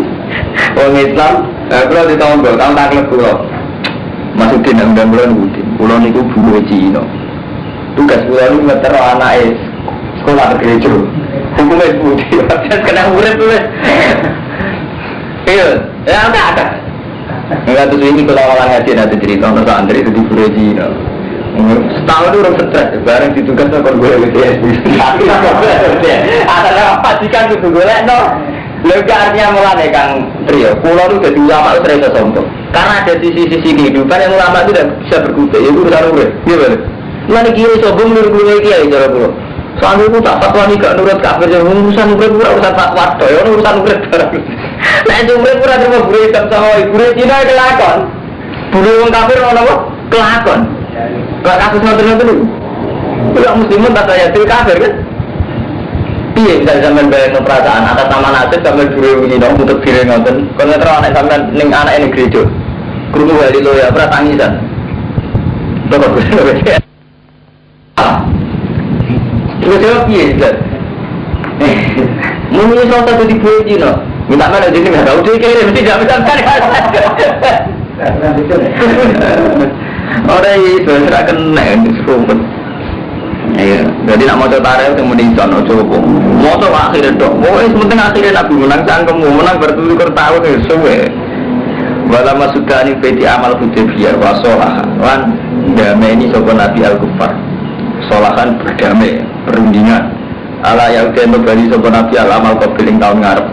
Wong Islam, kalau di tahun tahun taklek pulau, masukin dan bulan Udin. Pulau itu buku Cina. Tugas pulau ini ngeter anak sekolah gereja. Hukumnya putih, terus kena ugrab tuh. Iya, ya ada. Enggak tuh ini kalau orang ngaji nanti cerita tentang santri itu di buku Cina. Setahun itu orang stres, bareng ditugasnya kalau gue BTS ada apa sih kan gitu gue no lebih artinya mulai Kang Trio pulau itu jadi ulama itu terasa sombong karena ada sisi-sisi kehidupan yang ulama itu tidak bisa berkutik itu urusan gue iya bener mana kiri sombong menurut gue kiai cara pulau soalnya itu tak fatwa nih gak nurut kafir urusan gue urusan fatwa urusan gue nah itu gue terima gue sama gue Cina kelakon Bulu wong kafir ono apa? Kelakon. Kalau kasus ngoten-ngoten itu. Kalau muslimun tak saya kafir kan? Iya bisa sampean bayang perasaan atas nama nasib sampean buru ini dong untuk diri ngoten. Kalau terus anak sampean ning anak ini gereja. Krungu wali lo ya ora tangisan. Toko gue. Terus jawab piye, Zat? Mungkin salah satu di puji no. Minta mana jadi nggak tahu sih kira mesti jawab sampean. Orang itu sudah kena di serumpun. Iya, jadi nak mau coba itu mending sono coba. Mau coba akhirnya dok. Mau sementing akhirnya nabi menang cangkemmu menang bertutur tahun itu suwe. Walama sudah ini peti amal Hudaybiyah wasolah. Wan damai ini sopan nabi al-kufar. Solahan berdamai, perundingan. Ala yaudin berbagi sopan nabi al-amal kepiling tahun ngarep.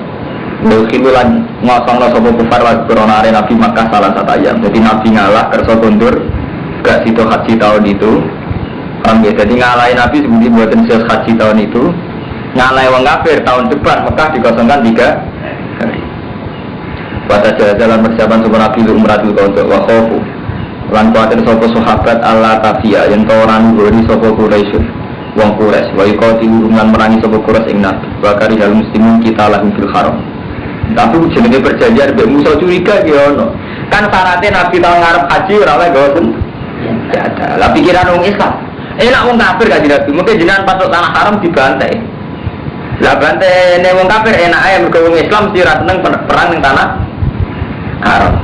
Khilulan ngosonglah sopan kufar wa corona nabi Makkah salah satu ayam. Jadi nabi ngalah kerso kondur. Gak situ haji tahun itu. Jadi ngalahin nabi sebelum buatin sias haji tahun itu. Ngalahin wong kafir tahun depan Mekah dikosongkan 3 hari. Pada jalan persiapan sopan nabi umratul qadha wa khofu. Lan kuatir sopo sahabat Allah tafiyah yang orang ngori sopo Quraisy wong Quraisy wa iqati urungan merangi sopo Quraisy ing nabi wa kari hal muslimin kita lahum fil haram. Tapi jenenge perjanjian mbek Musa curiga ki ono. Kan syaratnya nabi tahun ngarep haji ora wae gosen. Ya ada. Lah pikiran wong Islam. Enak wong kafir kan nabi. Mungkin jenengan patut tanah haram dibantai. Lah bantai ne wong kafir enak ae mergo wong Islam sira seneng perang ning tanah haram.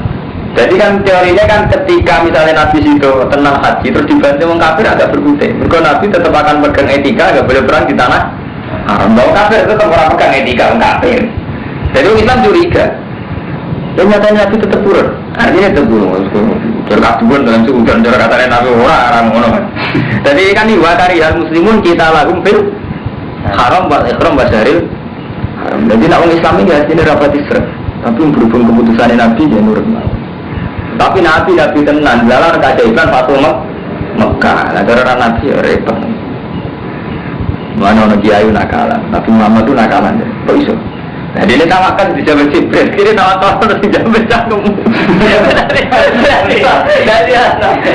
Jadi kan teorinya kan ketika misalnya Nabi itu tenang haji terus dibantu orang kafir agak berkutik. Mereka Nabi tetap akan pegang etika, agak boleh perang di tanah haram. Orang kafir tetap orang pegang etika orang kafir. Jadi orang Islam curiga. Dan nyatanya Nabi tetap turun. Artinya tetap turun. Terkabun dalam suku dan cara katanya Nabi orang orang. Jadi kan diwakari hal muslimun kita lakum fil haram wal ikhram basyaril haram. Jadi nak orang Islam ini hasilnya rapat isra. Tapi berhubung keputusan Nabi ya nurut. Tapi Nabi tenan, jalan keajaiban Fatu Mekah. Nah cara Nabi ya repot. Mana orang kiai nakalan, Nabi Muhammad itu nakalan, kok iso? Nah dia tawakan di Jabal Jibril, dia tawakan di Jabal Cangkem.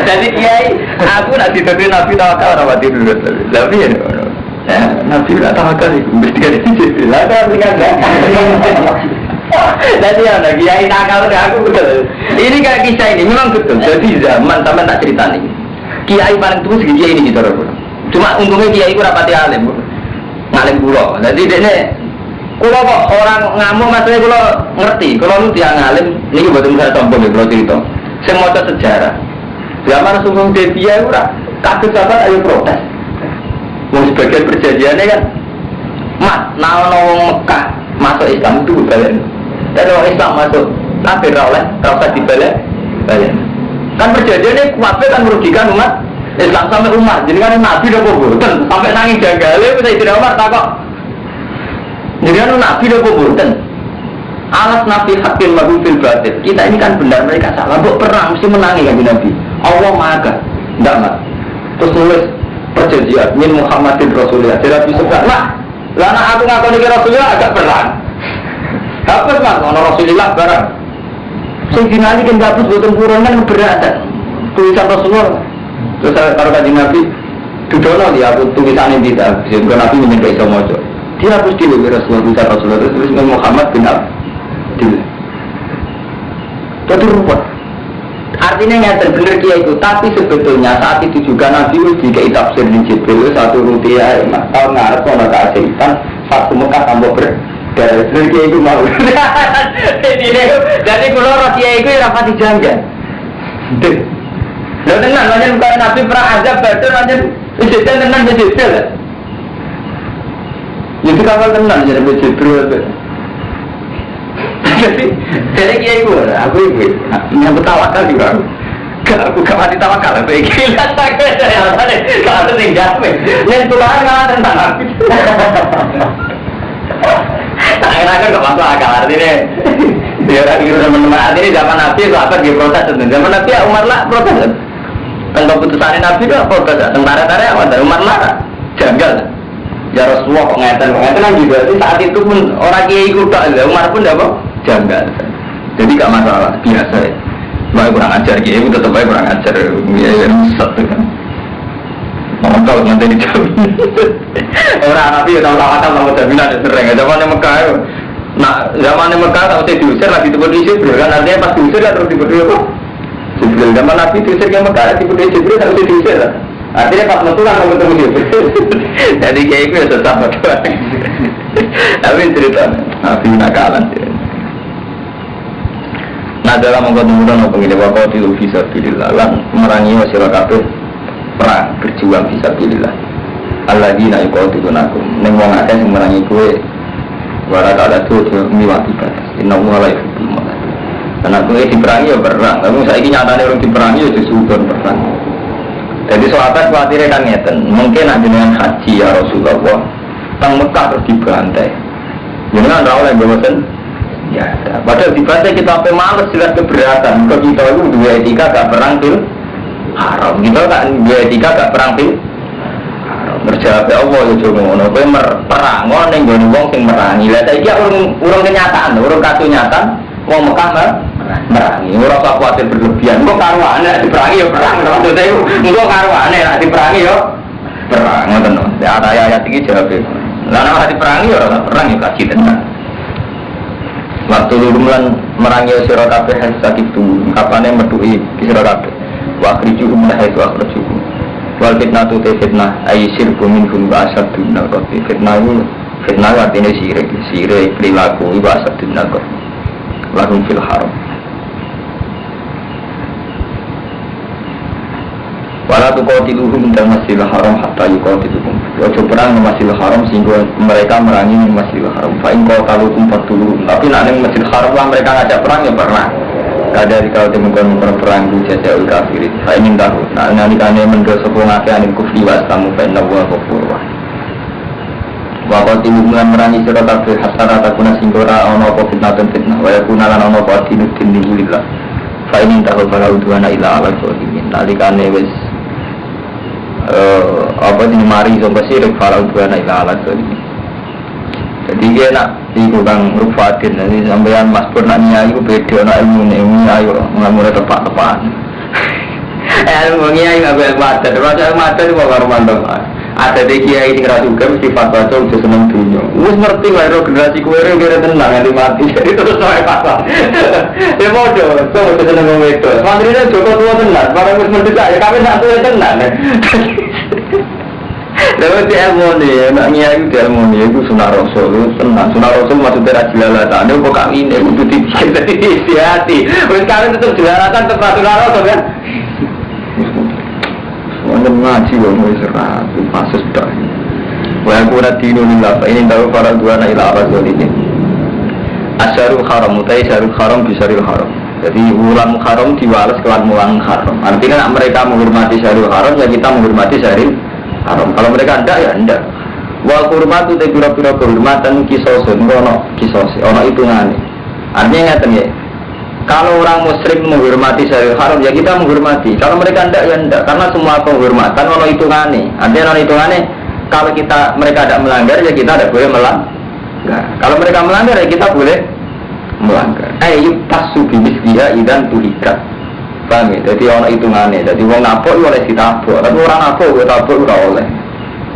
Jadi kiai, aku nak dituduh Nabi tawakal orang mati dulu. Tapi ya, Nabi tak tawakal itu, mesti ada di Jibril. Ada apa jadi ada kiai nakal aku betul. Ini kayak kisah ini memang betul. Jadi zaman sama tak cerita nih. Kiai paling tua segi kiai ini gitu. Cuma untungnya kiai itu rapati alim, ngalim pulau. Jadi ini pulau kok orang ngamuk maksudnya pulau ngerti. Kalau lu tiang ngalim, ini betul saya contoh nih pulau cerita. Semua sejarah. Zaman Sugeng Debiya itu kaget sahabat ayo protes. Mau sebagian perjanjiannya kan, mat, nawang Mekah masuk Islam itu balik. Dan orang Islam masuk kafir oleh rasa dibalik. Kan perjanjiannya kuatnya kan merugikan umat Islam sampai umat. Jadi kan Nabi udah boboten sampai nangis janggalnya bisa tidak umat tak kok. Jadi kan Nabi udah boboten. Alas Nabi hakim magufil batil. Kita ini kan benar mereka salah. Buk perang mesti menangi kan Nabi. Allah maha tidak mat. Terus nulis perjanjian min Muhammadin Rasulullah. Jadi Nabi suka lah. Lana aku ngaku nih Rasulullah agak perang. Hapus mas, orang Rasulullah barang. Sing dinali kan hapus buatan kurang kan berada. Tulisan Rasulullah. Terus saya taruh kaji Nabi. Dudono dia aku tulisan ini tidak. Sehingga Nabi menyebut Isa Mojo. Dia hapus dulu Rasulullah tulisan Rasulullah. Terus tulisan Muhammad bin Abdul. Itu ruwet. Artinya nyata benar dia itu. Tapi sebetulnya saat itu juga Nabi jika tafsir di Jibril satu rupiah tahun ngarep kalau tak asyikan satu Mekah tambah dari kiai itu mau. Jadi kalau orang kiai itu rapati janggal. Lalu tenang, lanjut bukan Nabi perang azab betul lanjut. Itu tenang betul. Itu kapal tenang jadi betul. Jadi kiai itu, aku itu, yang bertawakal juga. Aku kapan ditawakal, aku gila sakit. Kalau ada yang jamin, yang Tuhan nggak tentang aku. Akhirnya nggak masuk akal artinya dia orang itu teman-teman artinya zaman Nabi itu apa dia protes zaman Nabi ya Umar lah protes kan keputusan Nabi itu protes tentara-tentara apa Umar lah janggal ya Rasulullah kok ngeten kan juga saat itu pun orang kiai kuda Umar pun apa janggal jadi gak masalah biasa ya Cuma kurang ajar, itu tetap aja kurang ajar. Ya, satu kan. Mau tahu nanti dijawab. Orang Nabi tahu lawatan mau jaminan sering. Zaman Mekah, nah zaman Mekah tahu diusir lagi tiba Jibril kan artinya pas diusir lah terus tiba apa? Jibril. Zaman Nabi diusir ke Mekah tiba Jibril harus diusir lah. Artinya pas metu kan mau ketemu Jibril. Jadi kayak itu ya tetap betul. Tapi cerita Nabi nakalan. Nah dalam mengkontinu apa ini waktu itu bisa pilihlah lan merangi masyarakat kabeh perang berjuang bisa pilihlah. Alladzina yuqatilunakum ning wong akeh sing merangi kowe warat ada tuh miwati batas. Innallaha la yuhibbul mu'tadin. Karena kowe diperangi ya perang, tapi saiki nyatane orang diperangi ya disudon perang. Jadi sahabat khawatirnya kan ngeten, mungkin ada dengan haji ya Rasulullah teng Mekah terus dibantai. Jangan ora oleh mboten ya, padahal dibantai kita sampai males jelas keberatan. Kalau kita itu dua etika gak perang fil haram. Kita kan dua etika gak perang fil haram. Berjawab ya Allah ya jono ngono kowe perang ngono ning gone wong sing merangi. Lah saiki urung kenyataan, urung kasunyatan wong Mekah merangi. Ora usah kuwatir berlebihan. Kok karwane diperangi ya perang. Maksudnya itu engko karwane nek diperangi ya perang ngoten. Ya ayat iki jawab. Lah nek diperangi ya ora perang ya kaji tenan. Waktu lurumlan merangi sira kabeh sakit tu kapane metuhi sira kabeh wa akhrijuhum min haitsu akhrajuhum wal fitnatu fitnah ay sirku minhum wa asaddu naqati fitnah artinya sirik perilaku wa asaddu naqati lahum fil haram wala tuqatiluhum dan masjidil haram hatta yuqatiluhum. Ojo perang di masjidil haram sehingga mereka merangi di masjidil haram. Fa in qataluhum faqtuluhum. Tapi nek ning masjidil haram lah mereka ngajak perang ya perang. Kadari kalau temen-temen perang di jajal kafirin. Fa in tahu. Nah nalikane mendo sapa ngake anil kufri wa aslamu fa inna wa ghafurur rahim. Wa qatiluhum lan merangi sira kabeh hatta takuna sing ora ana apa fitnah wa yakuna lan ana apa dinudin lillah. Fa in tahu fala udwana ila ala zalimin. Nalikane wis apa ini mari sampai sirik falau buana ila alat ini. Jadi dia nak iku kang rufatin nanti sampean mas pun nak nyai ku beda nak ilmu ayo ngamure tepak-tepakan. Ilmu nyai enggak boleh mata, terus mata itu baru mantap. Ada dek kiai sing ra suka mesti fatwa itu seneng dunia. Wis ngerti wae ro generasi kowe kira tenang nganti mati. Jadi terus wae fatwa. Ya bodoh, tuh seneng wong itu. Mantrine Joko tua tenan, barang wis mendesak ya kabeh sak tuwa tenan. Lalu di ilmu nak nyai di ilmu itu sunah rasul tenang. Sunah rasul maksudnya rajilalatan. Dia kok kami ini untuk dipikir dari hati. Wis kalian tetap jelalatan tetap sunah rasul kan. Wonten ngaji wong wis ora fase sudah. Wa qura dinulillah fa ini tahu para duana ila rasul ini. Asyarul haram mutai syarul haram bisaril haram. Jadi wulan haram diwales kelan wulan haram. Artinya mereka menghormati syarul haram ya kita menghormati syaril haram. Kalau mereka enggak ya enggak. Wal hurmatu te pira-pira kehormatan kisosun ono kisos ono hitungane. Artinya ngaten ya. Kalau orang musyrik menghormati syaril haram ya kita menghormati. Kalau mereka enggak ya enggak. Karena semua penghormatan ono hitungane. Artinya ono hitungane kalau mereka tidak melanggar ya kita tidak boleh melanggar. Kalau mereka melanggar ya kita boleh melanggar. Tasu bibis dia idan tuhikat. Paham ya? Jadi ono hitungane. Jadi wong napok oleh ditabok. Tapi orang napok gue tabok ora oleh.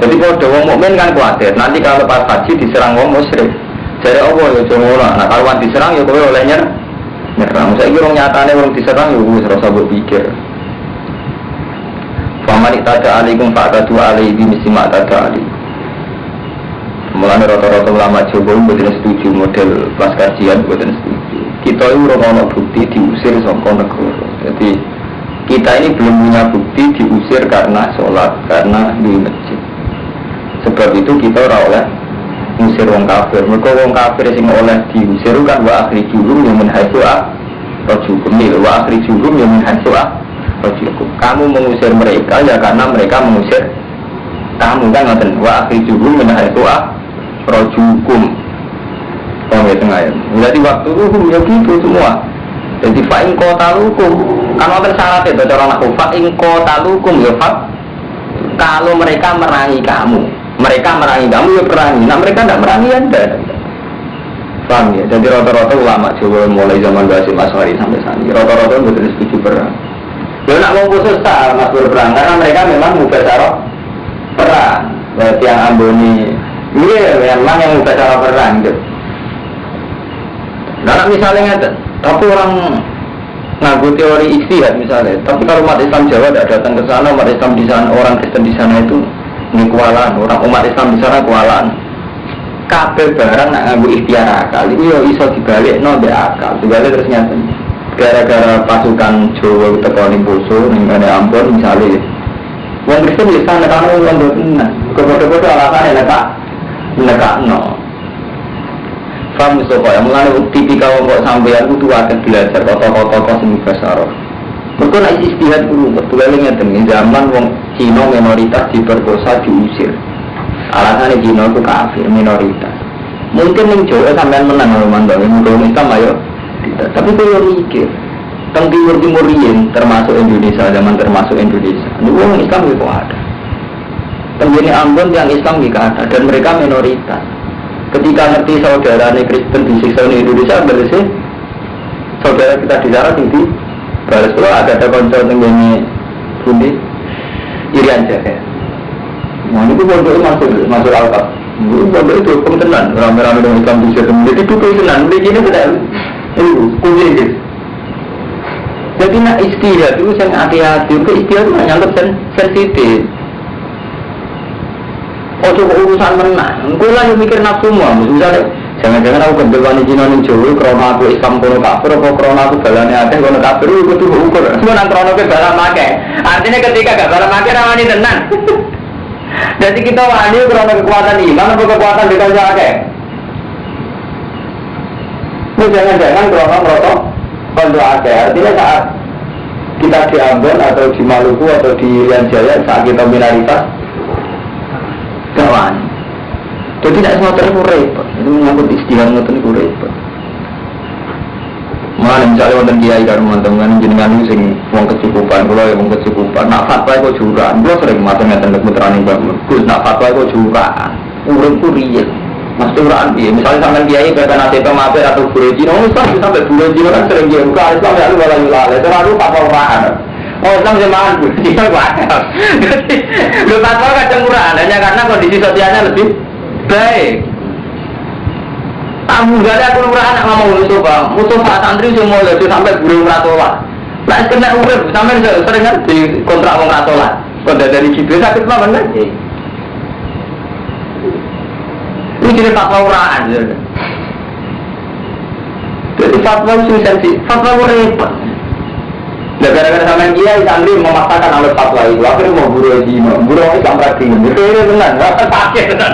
Jadi kalau wong mukmin kan kuatir. Nanti kalau pas haji diserang wong musyrik. Jadi Allah ya jomono. Nah kalau diserang ya kowe oleh nyerang. Saya kira nyatanya orang diserang ya wis rasa berpikir. Faman itada alaikum fa'tadu alaihi misli ma tada alaihi. Mulane rata-rata ulama Jawa mboten setuju model pas kajian mboten setuju. Kita itu ora ono bukti diusir saka negara. Jadi kita ini belum punya bukti diusir karena sholat, karena di masjid. Sebab itu kita ora oleh ngusir wong kafir. Mergo wong kafir sing oleh diusir kan wa akhrijuhum ya min haitsu rajukum wa akhrijuhum ya min haitsu rajukum. Kamu mengusir mereka ya karena mereka mengusir kamu kan ngoten wa akhrijuhum min haitsu rajukum. Oh ya tengah ya. Jadi waktu hukum ya gitu semua. Jadi fa in qatalukum kan wonten syarat itu cara nak fa in qatalukum ya fa kalau mereka merangi kamu ya perangi. Nah mereka tidak merangi Anda. Paham ya? Jadi rata-rata ulama Jawa mulai zaman Basim Asy'ari sampai saat ini rata-rata betul setuju perang. Ya nak mau khusus tak mas berperang karena mereka memang mubasyarah perang. Berarti yang amboni iya memang yang mubasyarah perang gitu. Nah misalnya ada, tapi orang ngaku teori ijtihad misalnya. Tapi kalau umat Islam Jawa tidak datang ke sana, umat Islam di sana, orang Kristen di sana itu ini kualan, orang umat Islam di sana kualan. Kabel barang nak nganggo ikhtiar akal, itu yo iso dibalik no be akal, dibalik terus nyata. Gara-gara pasukan Jawa teko ning Poso, ning ngene Ambon misalnya, wong Kristen di sana kan wong tenan, kode-kode alasane nekak no. Paham Mustafa, yang mulai tipikal kok sampeyan kudu akeh belajar tokoh-tokoh sing besar. Mergo nek istihad kudu betul ngeten zaman wong Cina minoritas diperkosa diusir. Alasannya Cina itu kafir minoritas. Mungkin yang Jawa sampean menang kalau mandang yang Islam ayo. Tapi kalau mikir, teng timur riyen termasuk Indonesia zaman termasuk Indonesia. Ini orang Islam itu ada. Tenggine Ambon yang Islam juga ada dan mereka minoritas. Ketika ngerti saudara Kristen disiksa di Indonesia, berarti saudara kita di sana tinggi. Balas itu ada konco tenggine Budi Irian Jahe. Nah ini pondok masuk Al-Qab. Ini pondok itu hukum tenan, rame-rame dengan Islam bisa jadi itu tenan. Begini tidak, itu kunci. Jadi nak istihad itu yang hati-hati. Untuk istihad itu nyangkut sensitif. Oh coba urusan menang. Engkau lah yang mikir nafsu semua. Misalnya jangan-jangan aku kendel Cina ning Jawa karena aku Islam kono kafir apa karena aku balane akeh kono kafir itu kudu ukur. Semua nang krono ke balang akeh. Artinya ketika gak balang akeh rawani tenan. Jadi kita wani karena kekuatan iman atau kekuatan dikasih akeh. Ini jangan-jangan karena merokok kondo akeh. Artinya saat kita di Ambon atau di Maluku atau di Irian Jaya saat kita minoritas kawan. Jadi tidak semua terlalu repot. Itu menyangkut istihad itu repot. Malah misalnya wonten kiai karo mantangan jenengan sing wong kecukupan, kula ya wong kecukupan. Nak fatwa kok juraan, kula sering matur ngeten nek putrane Mbak. Gus nak fatwa kok juraan. Uripku riyen. Mas juraan piye? Misalnya sampean kiai kata nate pemaper atau guru Cina, sampai guru Cina kan sering dia buka Islam ya lu wala yula. Terlalu fatwa uraan. Oh Islam jemaah guru Cina wajar. Lu fatwa kadang uraan hanya karena kondisi sosialnya lebih baik. Kamu gak ada aku anak ngomong Mustafa santri semua itu sampai guru ratola. Nah kena urip sampai sering kan di kontrak wong ratola. Kode dari gitu sakit banget kan? Ini jadi fatwa uraan. Jadi fatwa sensitif, fatwa repot. Dan gara-gara sampai kiai santri memaksakan alat fatwa itu, akhirnya mau guru Cina, guru Islam praktik. Itu benar, sakit benar.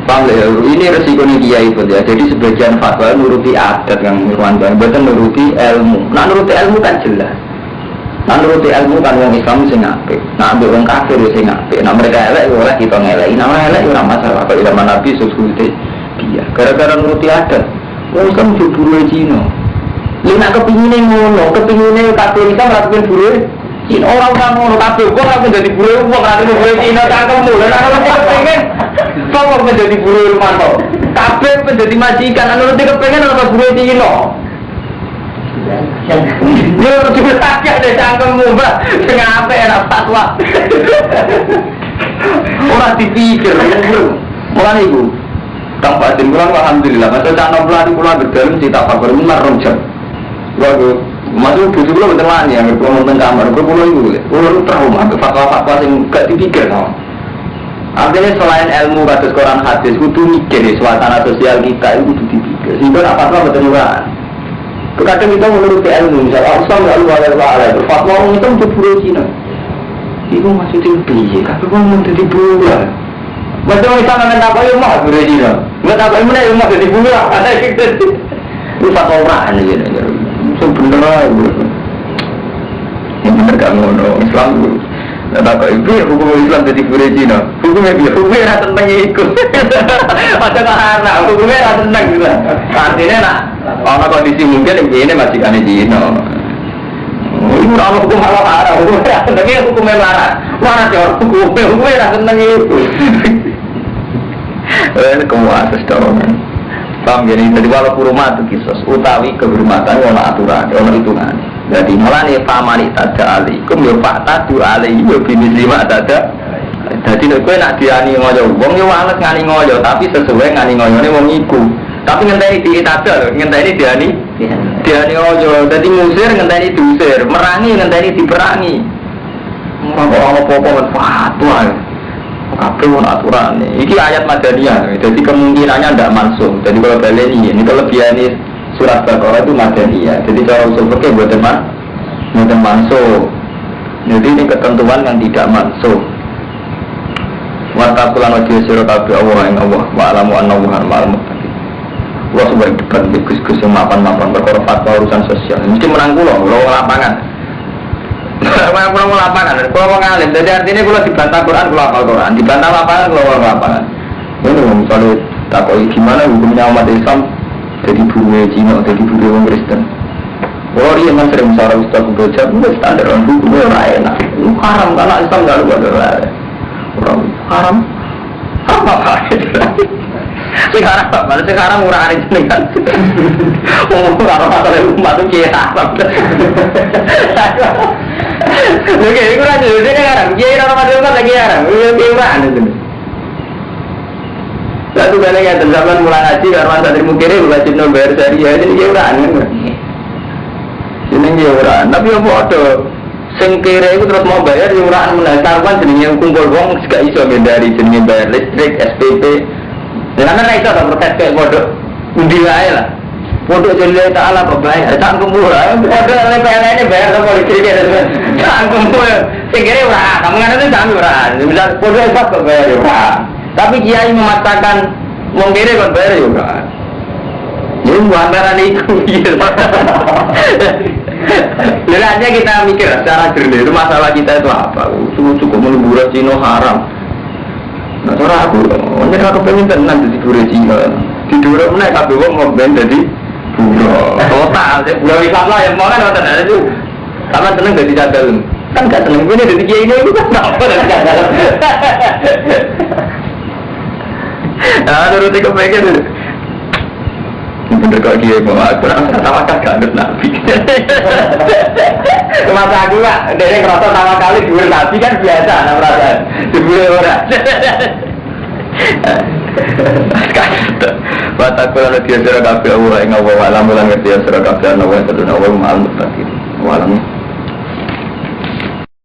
Paham ya, ini resiko nih kiai pun ya. Jadi sebagian fatwa nuruti adat yang mirwankan, bukan nuruti ilmu. Nah nuruti ilmu kan jelas. Nah nuruti ilmu kan orang Islam sing apik. Nah ambil orang kafir sing apik. Nah mereka elek oleh kita ngelek. Nah elek ora masalah. Kalau zaman Nabi susulte dia. Gara-gara nuruti adat, orang Islam jebule Cina. Lha nak kepingine ngono, kepingine kafir kita melakukan buru. Cina orang ngono kafir kok ora menjadi buru, kok ora buru Cina cangkemmu. Lah nek pengen kok menjadi buru Irmanto. Kabeh menjadi majikan, anu nanti kepengen apa buru Cina. Yo juga tak ada cangkemmu, Mbak. Sing apik ora fatwa. Ora dipikir. Mulane iku. Kang Fatin kula alhamdulillah, masa tak nomplani kula berdalam cita kabar marung jam. Waduh, masuk bujuk kula bener wani yang kula nonton kamar, kula iku. Kula trauma fatwa-fatwa sing gak dipikir no. Artinya selain ilmu kados Quran hadis kudu mikir suasana sosial kita itu kudu dipikir. Sehingga apa-apa betul juga. Kadang kita menuruti ilmu, misalnya Islam nggak luar biasa, berfatwa orang itu untuk buru Cina. Itu maksudnya piye? Tapi kok mau jadi buru? Macam Islam nggak tahu yang mau buru Cina, nggak tahu yang mana yang mau jadi buru? Ada itu. Itu fatwa orang aja, sebenarnya. Yang benar kamu Islam. Nah, itu hukum Islam jadi buru Cina. Hukumnya rasa tentang ikut. Ada karena hukumnya rasa tentang juga. Artinya nak, kalau kondisi mungkin ini masih kan Cina. Itu orang hukum halal, hukumnya rasa tentang hukumnya marah. Mana sih orang hukumnya rasa tentang itu. Kemuasus dorongan. Paham gini, jadi walau kurma itu kisos utawi kehormatan wala aturan, wala hitungan. Jadi malah nih famani tada alikum yo fakta tu alaihi yo bimis lima tada. Jadi nek kowe nak diani ngoyo, wong yo wales ngani ngoyo, tapi sesuai ngani ngoyone wong iku. Tapi ngenteni diitada lho, ngenteni diani. Diani ngoyo, dadi ngusir ngenteni diusir, merangi ngenteni diperangi. Ora apa-apa men fatwa. Kabeh ono aturane. Iki ayat Madaniyah. Jadi kemungkinannya tidak mansuh. Jadi kalau baleni ini kelebihan surat Baqarah itu Madaniyah. Jadi kalau usul fikih mboten mansuh. Jadi ini ketentuan yang tidak mansuh. Wa taqulan wa sira kabeh Allah ing Allah wa alamu annahu ma'al muttaqin. Wah sebaik debat gus-gus yang mapan-mapan perkara fatwa urusan sosial. Mesti menang kula lapangan. Kalau mau lapangan, kalau mau ngalim, jadi artinya kalau dibantah Quran, kalau hafal Quran, dibantah lapangan, kalau mau lapangan. Ini misalnya takoi gimana hukumnya umat Islam jadi buru Cina, jadi buru orang Kristen. Kalau dia memang sering sarah ustaz belajar, itu standar orang hukumnya orang enak. Itu haram karena Islam nggak luar biasa. Orang haram, apa sekarang apa? Sekarang murah hari ini kan. Orang masalah umat itu kira haram. Oke, itu kan jadi haram. Jadi orang masuk kan lagi haram. Itu haram itu. Lalu balik yang zaman mulai ngaji, karena santri mukiri bukan cina bayar syariah ini dia haram. Ini dia haram. Tapi yang bodoh, sengkira itu terus mau bayar dia haram. Menasarkan jenisnya kumpul uang gak iso dari jenisnya bayar listrik, SPP. Karena itu ada protes kayak bodoh. Undi lah. Bodoh jadi ta'ala berbayar, canggung murah. Bodoh oleh PLN ini bayar ke polisi dia. Canggung murah. Sekiranya wah, kamu kan itu canggung murah. Misal bodoh hebat kok bayar juga. Tapi kiai memaksakan mengkiri kok bayar juga. Jadi muantaran itu. Jadi aja kita mikir secara jernih itu masalah kita itu apa? Cukup melebur Cina haram. Nah, cara aku, ini aku pengen tenang jadi buru Cina. Tidur mana kabeh wong ngomben dadi buruh. Total, buruh wisata lah yang mau kan wonten itu. Sama seneng dadi cadel. Kan gak seneng ngene dadi kiai ini kan apa dadi cadel. Ah, nuruti kepengen. Bener kok kiai mau aku tawakal gak ada nabi. Masa aku Pak, dari ngerasa sama kali dhuwur nabi kan biasa ana perasaan. Dhuwur ora. Bataku lalu dia surah kabeh Allah ing Allah alam lan ngerti surah kabeh Allah seduna wa ma'al muttaqin. Wa alam